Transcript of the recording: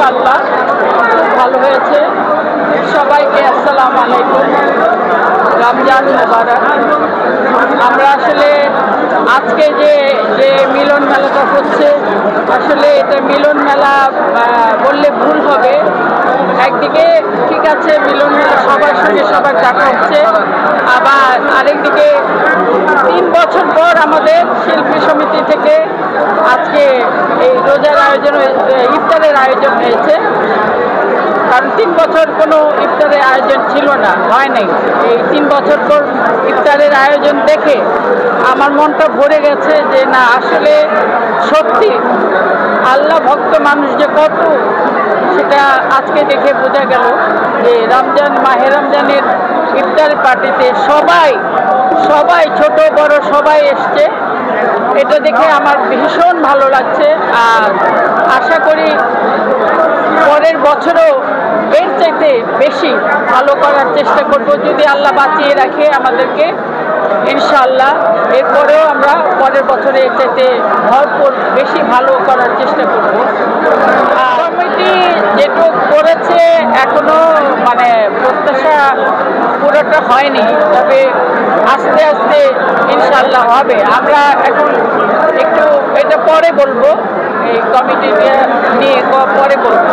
মাশাআল্লাহ খুব ভালো হয়েছে। সবাইকে আসসালামু আলাইকুম, রমজান মুবারক। আমরা আসলে আজকে যে মিলন মেলাটা হচ্ছে, আসলে এটা মিলন মেলা বললে ভুল হবে। একদিকে ঠিক আছে, মিলন মেলা সবার সঙ্গে সবার দেখা হচ্ছে, আবার আরেকদিকে 3 বছর পর আমাদের শিল্পী সমিতি থেকে আজকে এই রোজার আয়োজন, ইফতারের আয়োজন হয়েছে। কারণ 3 বছর কোনো ইফতারের আয়োজন ছিল না, হয় নাই। এই 3 বছর পর ইফতারের আয়োজন দেখে আমার মনটা ভরে গেছে যে না, আসলে সত্যি আল্লাহ ভক্ত মানুষ যে কত, সেটা আজকে দেখে বোঝা গেল যে মাহে রমজানের ইফতার পার্টিতে সবাই ছোট বড় সবাই এসছে। এটা দেখে আমার ভীষণ ভালো লাগছে। আর আশা করি পরের বছরও এর চাইতে বেশি ভালো করার চেষ্টা করব, যদি আল্লাহ বাঁচিয়ে রাখে আমাদেরকে, ইনশাআল্লাহ। এরপরেও আমরা পরের বছরে এর চাইতে ভরপুর বেশি ভালো করার চেষ্টা করব। কমিটি যেটুকু করেছে এখনো প্রত্যাশা পুরোটা হয়নি, তবে আস্তে আস্তে ইনশাআল্লাহ হবে। আমরা এখন একটু এটা পরে বলবো, এই কমিটি নিয়ে পরে বলবো।